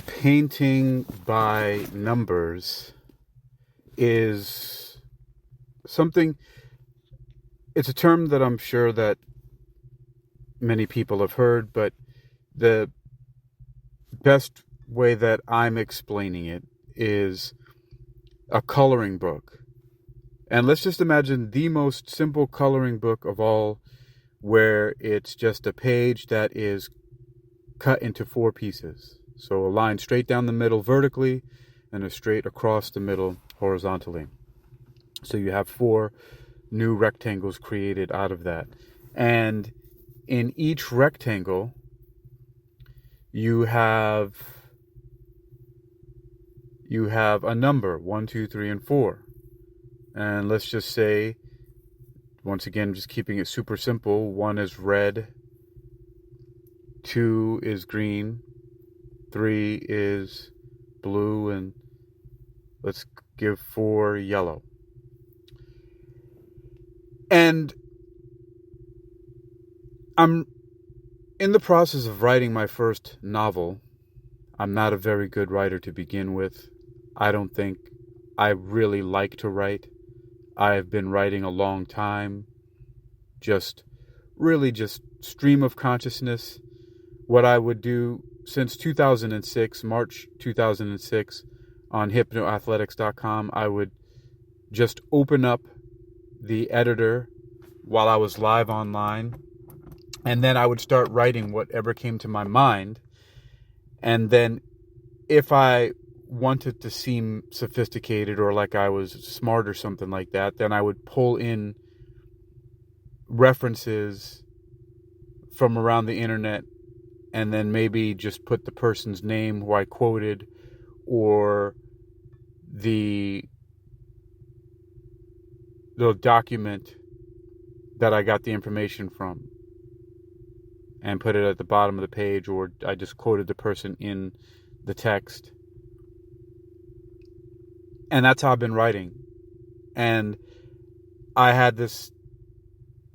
painting by numbers is something, it's a term that I'm sure that many people have heard, but the best way that I'm explaining it is a coloring book. And let's just imagine the most simple coloring book of all, where it's just a page that is cut into 4 pieces. So a line straight down the middle vertically and a straight across the middle horizontally. So you have 4 new rectangles created out of that. And in each rectangle, you have a number, 1, 2, 3, and 4. And let's just say, once again, just keeping it super simple, 1 is red, 2 is green, 3 is blue, and let's give 4 yellow. And I'm in the process of writing my first novel. I'm not a very good writer to begin with. I don't think I really like to write. I've been writing a long time. Just stream of consciousness. What I would do since 2006, March 2006, on hypnoathletics.com, I would just open up the editor while I was live online, and then I would start writing whatever came to my mind. And then if I wanted to seem sophisticated or like I was smart or something like that, then I would pull in references from around the internet and then maybe just put the person's name who I quoted, or the document that I got the information from, and put it at the bottom of the page, or I just quoted the person in the text. And that's how I've been writing. And I had this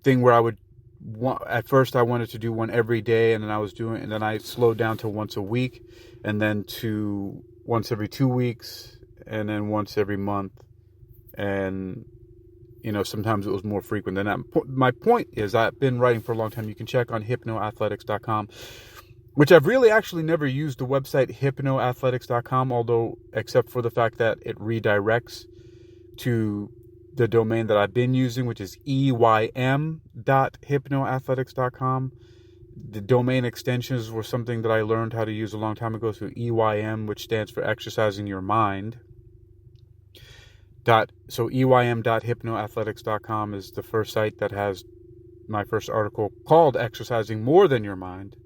thing where at first I wanted to do one every day, and then I slowed down to once a week, and then to once every 2 weeks, and then once every month. And sometimes it was more frequent than that. My point is, I've been writing for a long time. You can check on hypnoathletics.com, which I've really actually never used the website hypnoathletics.com, although except for the fact that it redirects to the domain that I've been using, which is eym.hypnoathletics.com. The domain extensions were something that I learned how to use a long time ago. So EYM, which stands for Exercising Your Mind. So eym.hypnoathletics.com is the first site that has my first article called Exercising More Than Your Mind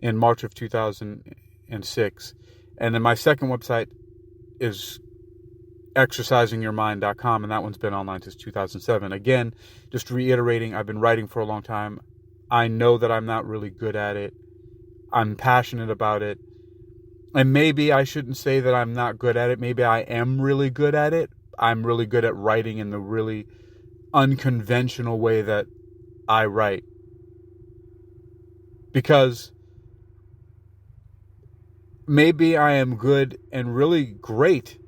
in March of 2006. And then my second website is exercisingyourmind.com, and that one's been online since 2007. Again, just reiterating, I've been writing for a long time. I know that I'm not really good at it. I'm passionate about it. And maybe I shouldn't say that I'm not good at it. Maybe I am really good at it. I'm really good at writing in the really unconventional way that I write. Because maybe I am good and really great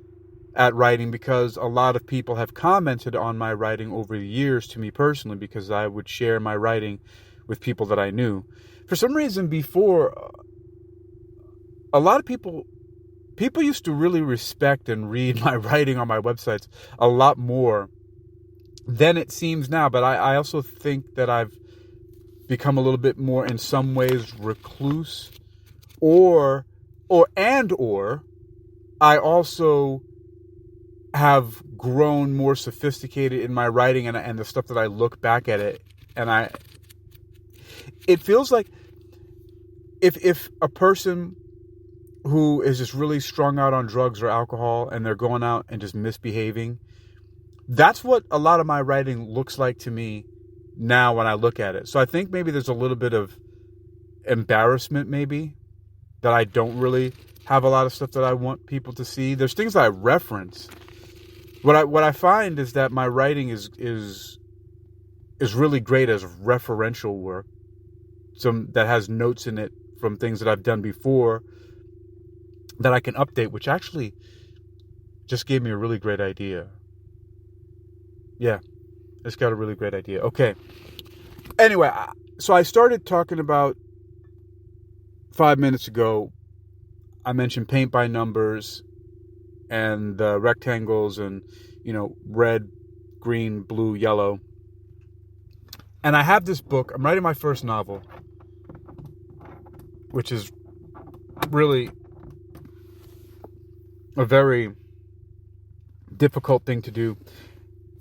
at writing because a lot of people have commented on my writing over the years to me personally, because I would share my writing with people that I knew. For some reason before, a lot of people used to really respect and read my writing on my websites a lot more than it seems now. But I also think that I've become a little bit more, in some ways, recluse, or I also have grown more sophisticated in my writing and the stuff that I look back at it, and it feels like if a person who is just really strung out on drugs or alcohol and they're going out and just misbehaving, that's what a lot of my writing looks like to me now when I look at it. So I think maybe there's a little bit of embarrassment, maybe, that I don't really have a lot of stuff that I want people to see. There's things that I reference. What I find is that my writing is really great as referential work, that has notes in it from things that I've done before. that I can update, which actually just gave me a really great idea. Yeah, it's got a really great idea. Okay. Anyway, so I started talking about 5 minutes ago. I mentioned paint by numbers and the rectangles and, red, green, blue, yellow. And I have this book. I'm writing my first novel, which is really a very difficult thing to do.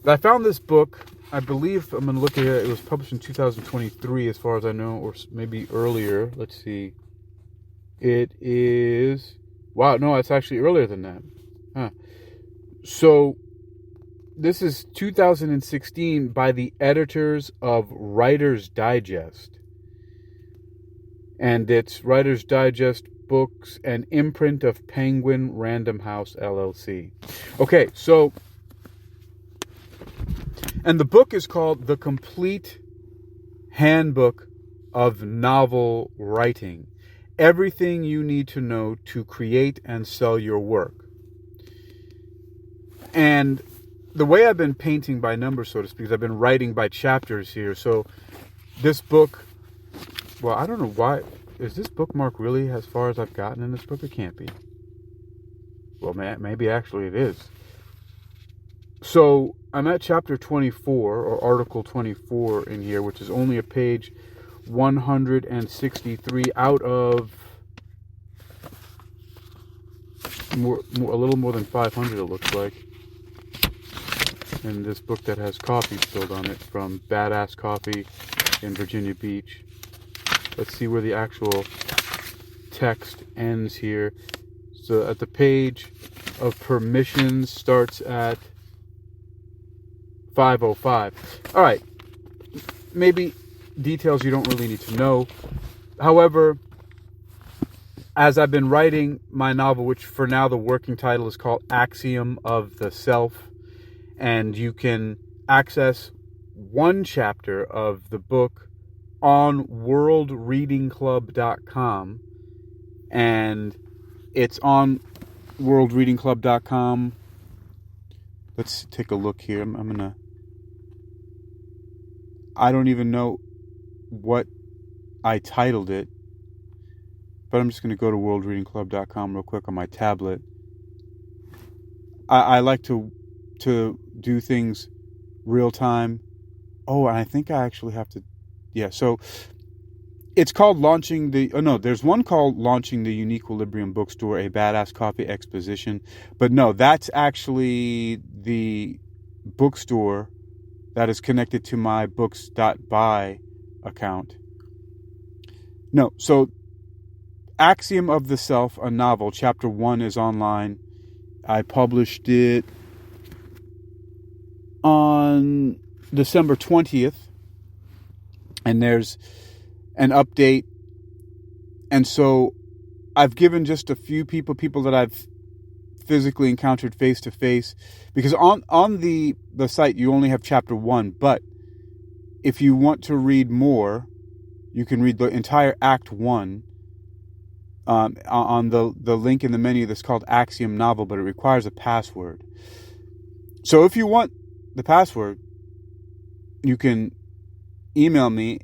But I found this book. I believe, I'm going to look at it. It was published in 2023 as far as I know, or maybe earlier. Let's see. It is... Wow, no, it's actually earlier than that. Huh. So, this is 2016 by the editors of Writer's Digest. And it's Writer's Digest Books, an imprint of Penguin Random House, LLC. Okay, so... And the book is called The Complete Handbook of Novel Writing. Everything you need to know to create and sell your work. And the way I've been painting by numbers, so to speak, is I've been writing by chapters here. So this book, well, I don't know why. Is this bookmark really as far as I've gotten in this book? It can't be. Well, maybe actually it is. So I'm at chapter 24, or article 24 in here, which is only a page 163 out of a little more than 500, it looks like. In this book that has coffee spilled on it from Badass Coffee in Virginia Beach. Let's see where the actual text ends here. So at the page of permissions starts at 505. All right. Maybe details you don't really need to know. However, as I've been writing my novel, which for now the working title is called Axiom of the Self, and you can access one chapter of the book on worldreadingclub.com, and it's on worldreadingclub.com. Let's take a look here. I don't even know what I titled it, but I'm just going to go to worldreadingclub.com real quick on my tablet. I like to do things real time. Oh, and I think I actually have to... Yeah, so it's called launching the... Oh, no, there's one called Launching the Uniquilibrium Bookstore, a Badass Coffee Exposition. But no, that's actually the bookstore that is connected to my books.buy account. No, so Axiom of the Self, a novel, chapter 1 is online. I published it on December 20th. And there's an update. And so I've given just a few people that I've physically encountered face to face, because on the site you only have chapter 1, but if you want to read more, you can read the entire act 1 on the link in the menu that's called Axiom Novel, but it requires a password. So if you want the password, you can email me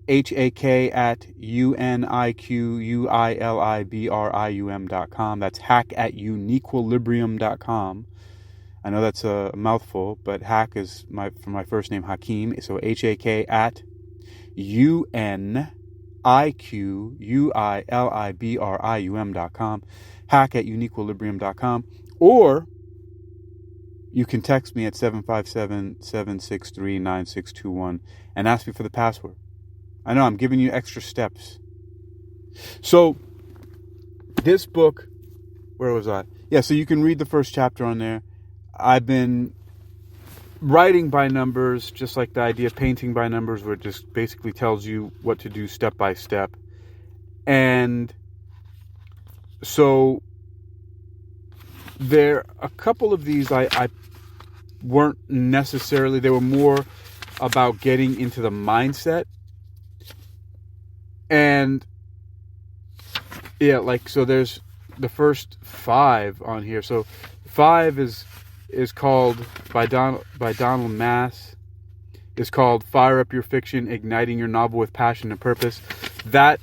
HAK@UNIQUILIBRIUM.com. That's hack@uniquilibrium.com. I know that's a mouthful, but hack is from my first name, Hakeem. So HAK@UNIQUILIBRIUM.com. hack@uniquilibrium.com. Or you can text me at 757-763-9621 and ask me for the password. I know, I'm giving you extra steps. So, this book, where was I? Yeah, so you can read the first chapter on there. I've been writing by numbers, just like the idea of painting by numbers, where it just basically tells you what to do step by step. And so, a couple of these I weren't necessarily, they were more about getting into the mindset. And yeah, like, so there's the first 5 on here. So 5 is called by Donald Mass. Is called Fire Up Your Fiction, Igniting Your Novel with Passion and Purpose. That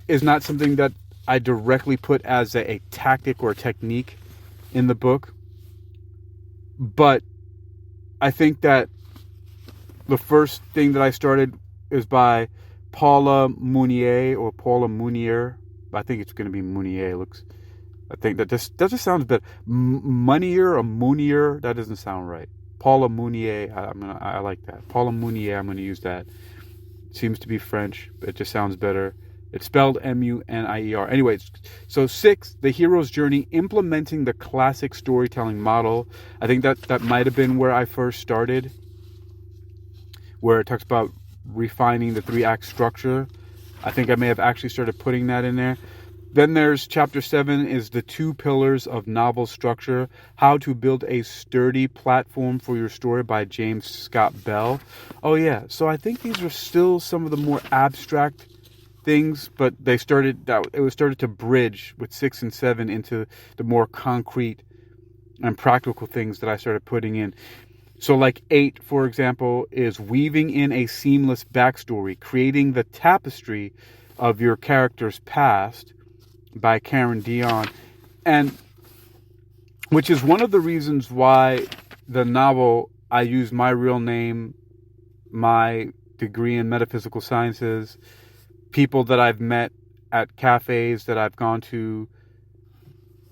is not something that I directly put as a tactic or a technique in the book. But I think that the first thing that I started is by Paula Mounier. I think it's going to be Mounier. I think that just sounds better. Mounier or Mounier, that doesn't sound right. Paula Mounier, I like that. Paula Mounier, I'm going to use that. It seems to be French. It just sounds better. It's spelled Munier. Anyways, so 6, The Hero's Journey, implementing the classic storytelling model. I think that might have been where I first started, where it talks about refining the 3-act structure. I think I may have actually started putting that in there. Then there's chapter 7 is the 2 pillars of novel structure, how to build a sturdy platform for your story by James Scott Bell. Oh yeah, so I think these are still some of the more abstract things, but it started to bridge with 6 and 7 into the more concrete and practical things that I started putting in. So like 8, for example, is weaving in a seamless backstory, creating the tapestry of your character's past, by Karen Dion, and which is one of the reasons why the novel, I use my real name, my degree in metaphysical sciences, people that I've met at cafes that I've gone to,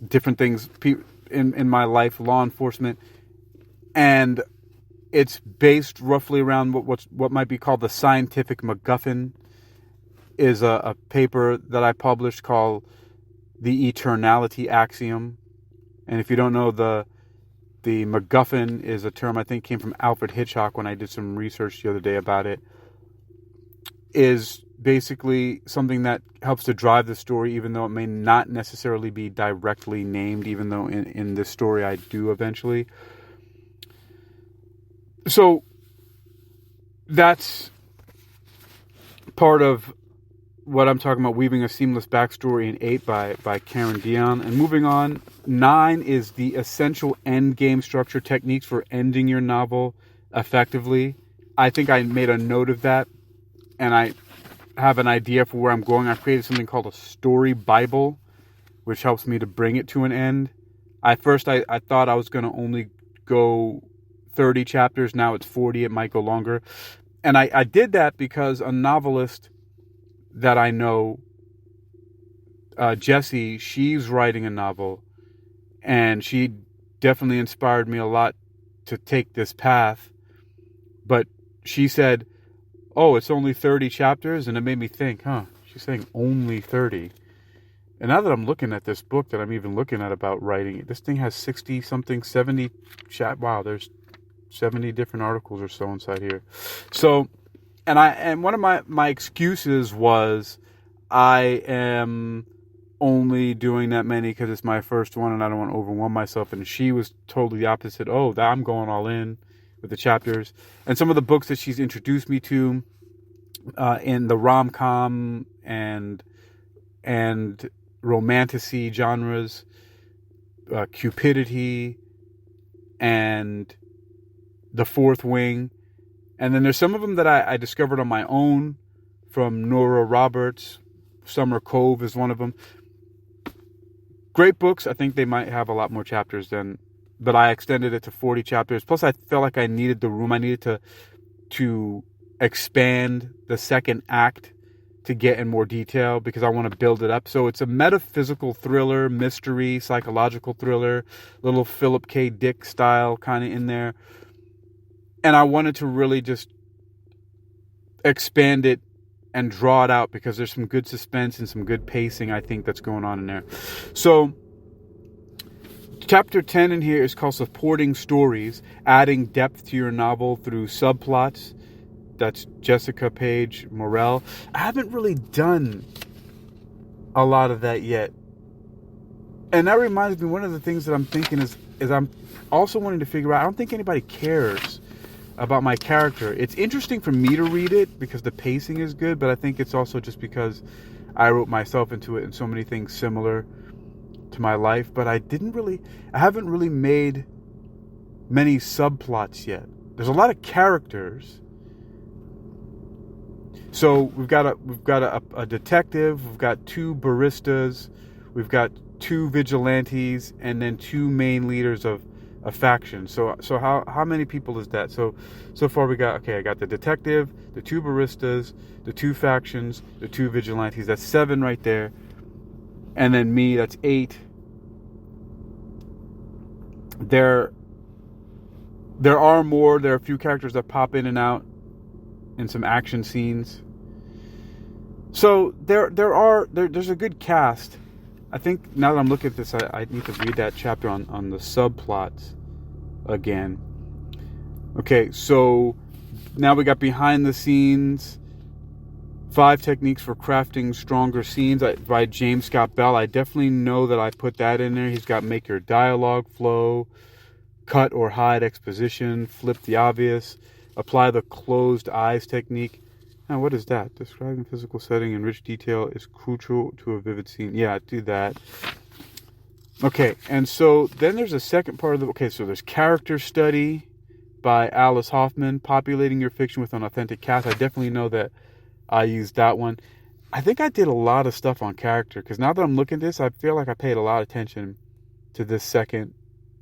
different things in my life, law enforcement, and it's based roughly around what might be called the scientific MacGuffin. Is a paper that I published called The Eternality Axiom. And if you don't know, the MacGuffin is a term I think came from Alfred Hitchcock when I did some research the other day about it. Is basically something that helps to drive the story, even though it may not necessarily be directly named, even though in this story I do eventually. So that's part of what I'm talking about, weaving a seamless backstory in 8 by Karen Dion. And moving on, 9 is the essential end game structure techniques for ending your novel effectively. I think I made a note of that, and I have an idea for where I'm going. I've created something called a story Bible, which helps me to bring it to an end. At first, I thought I was going to only go 30 chapters. Now it's 40. It might go longer. And I did that because a novelist that I know, Jessie, she's writing a novel, and she definitely inspired me a lot to take this path. But she said, oh, it's only 30 chapters, and it made me think, she's saying only 30. And now that I'm looking at this book that I'm even looking at about writing, this thing has 70 wow, there's 70 different articles or so inside here. So, and one of my excuses was I am only doing that many because it's my first one and I don't want to overwhelm myself. And she was totally the opposite. Oh, I'm going all in with the chapters. And some of the books that she's introduced me to in the rom-com and romantasy genres, Cupidity and The Fourth Wing. And then there's some of them that I discovered on my own from Nora Roberts. Summer Cove is one of them. Great books. I think they might have a lot more chapters but I extended it to 40 chapters. Plus, I felt like I needed the room. I needed to expand the second act to get in more detail because I want to build it up. So it's a metaphysical thriller, mystery, psychological thriller, little Philip K. Dick style kind of in there. And I wanted to really just expand it and draw it out because there's some good suspense and some good pacing, I think, that's going on in there. So chapter 10 in here is called Supporting Stories, Adding Depth to Your Novel Through Subplots. That's Jessica Page Morell. I haven't really done a lot of that yet. And that reminds me, one of the things that I'm thinking is I'm also wanting to figure out, I don't think anybody cares about my character. It's interesting for me to read it because the pacing is good, but I think it's also just because I wrote myself into it and so many things similar. to my life, but I haven't really made many subplots yet. There's a lot of characters. So we've got a detective, we've got 2 baristas, we've got 2 vigilantes, and then 2 main leaders of a faction. So how many people is that? So far I got the detective, the 2 baristas, the 2 factions, the 2 vigilantes. That's 7 right there. And then me, that's 8. There are more. There are a few characters that pop in and out in some action scenes. So there's a good cast. I think now that I'm looking at this, I need to read that chapter on the subplots again. Okay, so now we got behind the scenes, 5 techniques for crafting stronger scenes by James Scott Bell. I definitely know that I put that in there. He's got make your dialogue flow, cut or hide exposition, flip the obvious, apply the closed eyes technique. Now, what is that? Describing physical setting in rich detail is crucial to a vivid scene. Yeah, do that. Okay, and so then there's a second part of so there's character study by Alice Hoffman, populating your fiction with an authentic cast. I definitely know that I used that one. I think I did a lot of stuff on character, because now that I'm looking at this, I feel like I paid a lot of attention to this second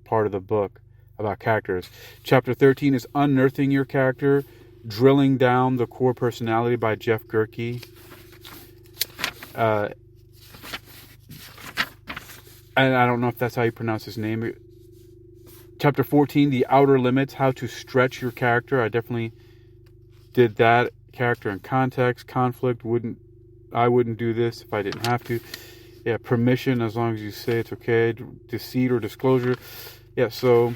part of the book about characters. Chapter 13 is Unearthing Your Character, Drilling Down the Core Personality by Jeff Gerke. And I don't know if that's how you pronounce his name. Chapter 14, The Outer Limits, How to Stretch Your Character. I definitely did that. Character and context, conflict. I wouldn't do this if I didn't have to. Yeah, permission, as long as you say it's okay. Deceit or disclosure. Yeah, so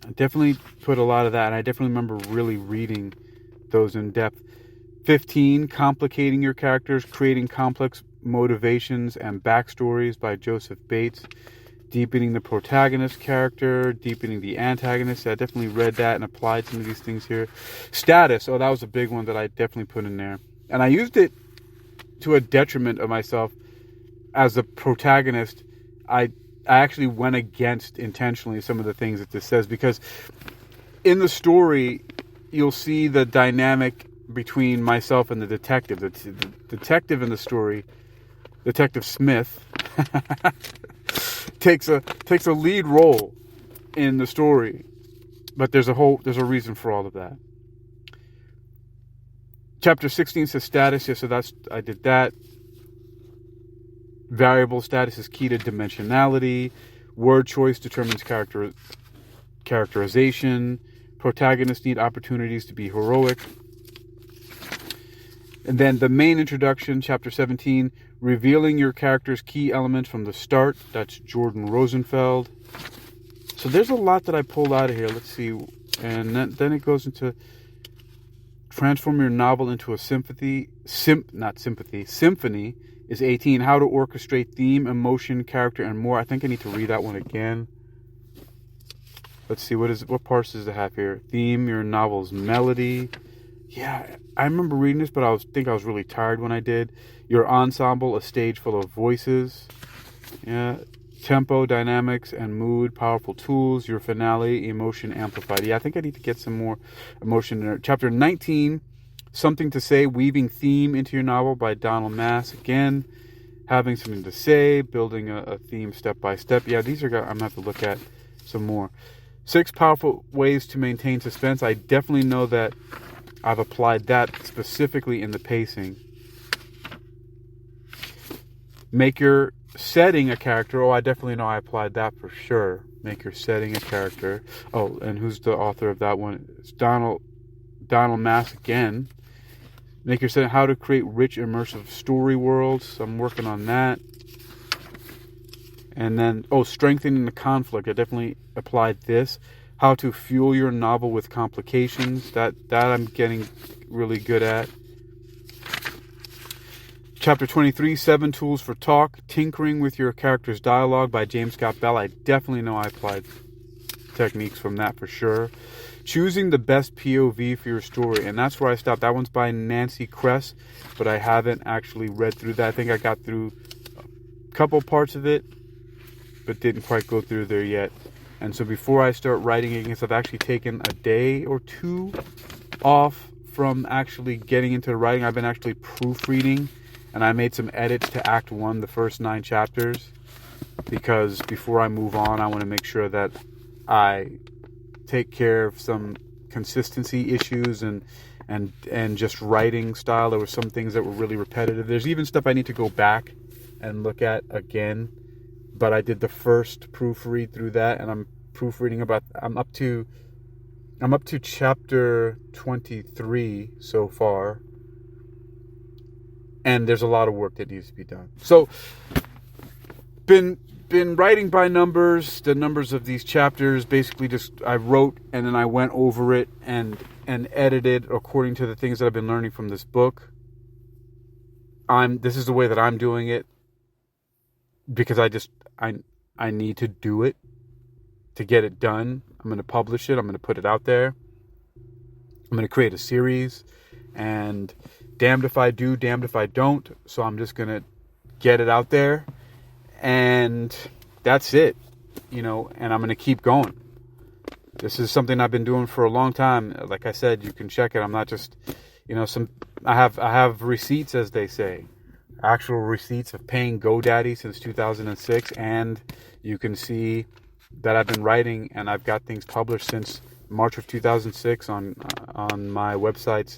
I definitely put a lot of that, and I definitely remember really reading those in depth. 15, Complicating Your Characters, Creating Complex Motivations and Backstories by Joseph Bates. Deepening the protagonist character, deepening the antagonist. I definitely read that and applied some of these things here. Status, that was a big one that I definitely put in there. And I used it to a detriment of myself. As a protagonist, I actually went against intentionally some of the things that this says, because in the story, you'll see the dynamic between myself and the detective. The detective in the story, Detective Smith, takes a lead role in the story, but there's a reason for all of that. Chapter 16 says status. Yeah, so I did that. Variable status is key to dimensionality. Word choice determines characterization. Protagonists need opportunities to be heroic. And then the main introduction, chapter 17, revealing your character's key elements from the start. That's Jordan Rosenfeld. So there's a lot that I pulled out of here. Let's see. And then it goes into transform your novel into a symphony. Symphony is 18. How to orchestrate theme, emotion, character, and more. I think I need to read that one again. Let's see. What parts does it have here? Theme, your novel's melody. Yeah, I remember reading this, but I was really tired when I did. Your ensemble, a stage full of voices. Yeah, tempo, dynamics, and mood, powerful tools. Your finale, emotion amplified. Yeah, I think I need to get some more emotion in there. Chapter 19, something to say, weaving theme into your novel by Donald Mass. Again, having something to say, building a theme step by step. Yeah, these are I'm going to have to look at some more. 6 powerful ways to maintain suspense. I definitely know that I've applied that specifically in the pacing. Make your setting a character. I definitely know I applied that for sure. Make your setting a character. And who's the author of that one? It's Donald Mass again. Make your setting. How to create rich, immersive story worlds. I'm working on that. And then, strengthening the conflict. I definitely applied this. How to fuel your novel with complications. That I'm getting really good at. Chapter 23, 7 Tools for Talk. Tinkering with your character's dialogue by James Scott Bell. I definitely know I applied techniques from that for sure. Choosing the best POV for your story. And that's where I stopped. That one's by Nancy Kress, but I haven't actually read through that. I think I got through couple parts of it, but didn't quite go through there yet. And so before I start writing again, I've actually taken a day or two off from actually getting into writing. I've been actually proofreading, and I made some edits to Act 1, the first 9 chapters, because before I move on, I want to make sure that I take care of some consistency issues and just writing style. There were some things that were really repetitive. There's even stuff I need to go back and look at again, but I did the first proofread through that, and I'm proofreading I'm up to chapter 23 so far, and there's a lot of work that needs to be done. So been writing by numbers, the numbers of these chapters. Basically just I wrote and then I went over it and edited according to the things that I've been learning from this book. This is the way that I'm doing it, because I need to do it to get it done. I'm going to publish it. I'm going to put it out there. I'm going to create a series, and damned if I do, damned if I don't. So I'm just going to get it out there, and that's it, and I'm going to keep going. This is something I've been doing for a long time. Like I said, you can check it. I'm not just, I have receipts, as they say, actual receipts of paying GoDaddy since 2006, and you can see that I've been writing, and I've got things published since March of 2006 on my websites,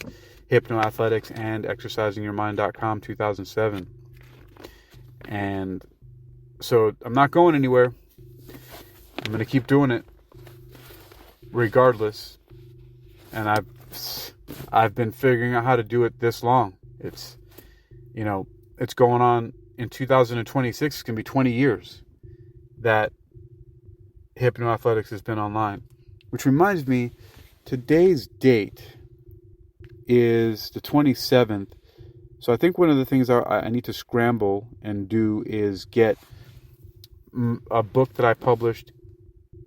Hypnoathletics and exercisingyourmind.com 2007. And so I'm not going anywhere. I'm going to keep doing it regardless. And I've been figuring out how to do it this long. It's going on in 2026. It's going to be 20 years that Hypnoathletics has been online. Which reminds me, today's date is the 27th. So I think one of the things I need to scramble and do is get a book that I published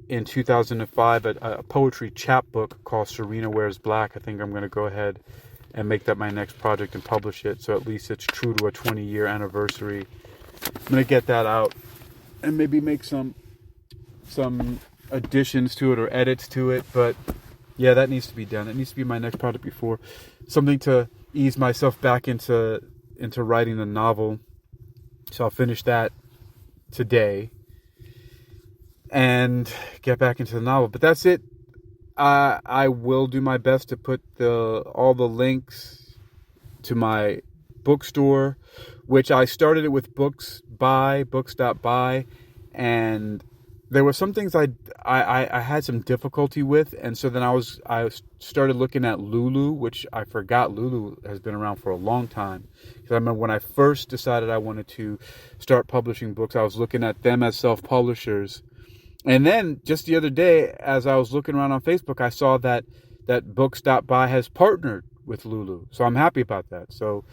in 2005, a poetry chapbook called Serena Wears Black. I think I'm going to go ahead and make that my next project and publish it, so at least it's true to a 20-year anniversary. I'm going to get that out and maybe make some additions to it or edits to it. But yeah, that needs to be done. It needs to be my next project before something to ease myself back into writing the novel. So I'll finish that today and get back into the novel. But that's it. I will do my best to put all the links to my bookstore, which I started it with books.by, and there were some things I had some difficulty with, and so then I started looking at Lulu, which I forgot Lulu has been around for a long time. Because I remember when I first decided I wanted to start publishing books, I was looking at them as self-publishers. And then just the other day, as I was looking around on Facebook, I saw that books.by has partnered with Lulu. So I'm happy about that. So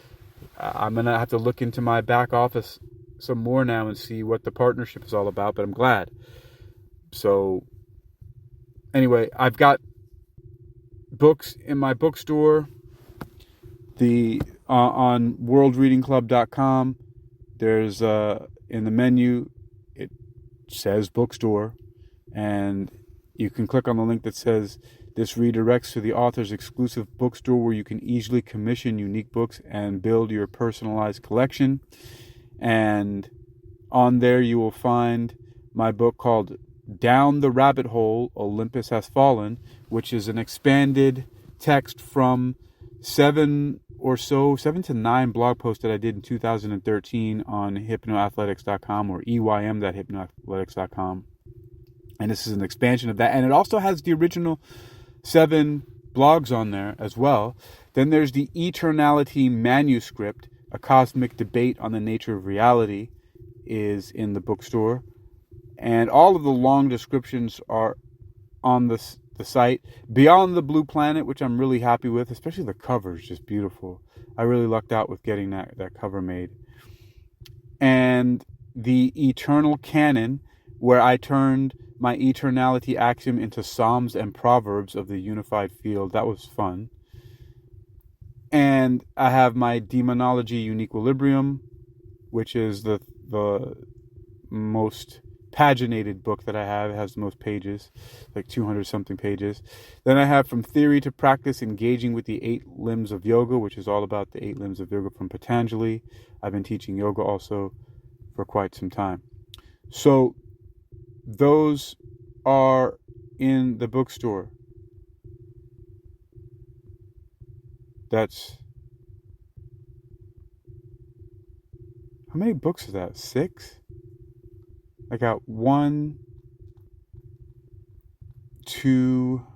I'm going to have to look into my back office some more now and see what the partnership is all about, but I'm glad. So anyway, I've got books in my bookstore. On worldreadingclub.com, there's in the menu, it says bookstore, and you can click on the link that says this redirects to the author's exclusive bookstore, where you can easily commission unique books and build your personalized collection. And on there you will find my book called Down the Rabbit Hole, Olympus Has Fallen, which is an expanded text from 7 to 9 blog posts that I did in 2013 on hypnoathletics.com or eym.hypnoathletics.com. And this is an expansion of that. And it also has the original 7 blogs on there as well. Then there's the Eternality manuscript, A Cosmic Debate on the Nature of Reality, is in the bookstore. And all of the long descriptions are on the site. Beyond the Blue Planet, which I'm really happy with, especially the cover is just beautiful. I really lucked out with getting that cover made. And the Eternal Canon, where I turned my eternality axiom into Psalms and Proverbs of the unified field. That was fun. And I have my Demonology Uniquilibrium, which is the the most paginated book that I have. It has the most pages, like 200 something pages. Then I have From Theory to Practice, Engaging with the 8 Limbs of Yoga, which is all about the 8 limbs of yoga from Patanjali. I've been teaching yoga also for quite some time. So those are in the bookstore. That's, how many books is that? 6? I got 1, 2,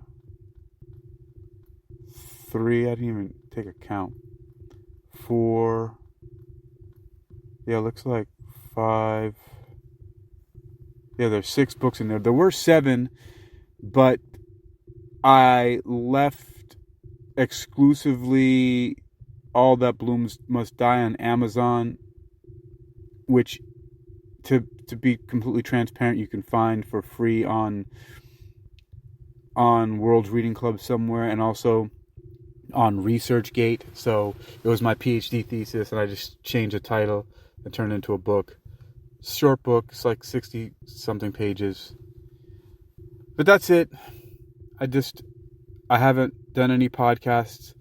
3. I didn't even take a count. 4. Yeah, it looks like 5. Yeah, there's 6 books in there. There were 7, but I left exclusively All That Blooms Must Die on Amazon, which, to be completely transparent, you can find for free on World's Reading Club somewhere, and also on ResearchGate. So it was my PhD thesis, and I just changed the title and turned it into a book. Short book, it's like 60 something pages. But that's it. I haven't done any podcasts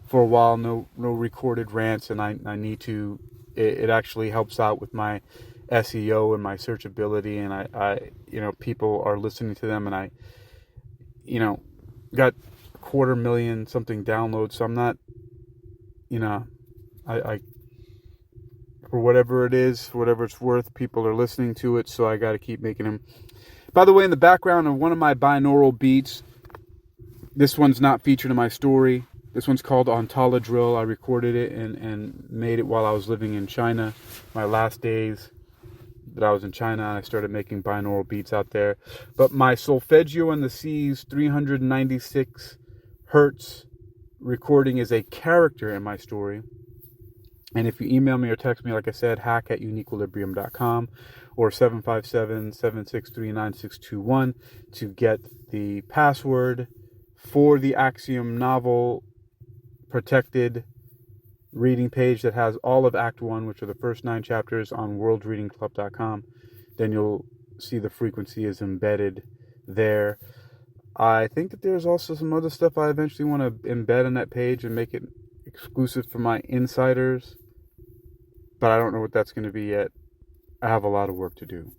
for a while, no recorded rants, and I need to. It actually helps out with my SEO and my searchability, and I people are listening to them, and I got 250,000 something downloads, so I'm not, I for whatever it is, for whatever it's worth, people are listening to it, so I got to keep making them. By the way, in the background of one of my binaural beats, this one's not featured in my story. This one's called Ontala Drill. I recorded it and made it while I was living in China. My last days that I was in China, I started making binaural beats out there. But my Solfeggio and the Seas 396 hertz recording is a character in my story. And if you email me or text me, like I said, hack@unequilibrium.com or 757-763-9621 to get the password for the Axiom novel protected reading page that has all of Act 1, which are the first 9 chapters, on worldreadingclub.com. Then you'll see the frequency is embedded there. I think that there's also some other stuff I eventually want to embed on that page and make it exclusive for my insiders, but I don't know what that's going to be yet. I have a lot of work to do.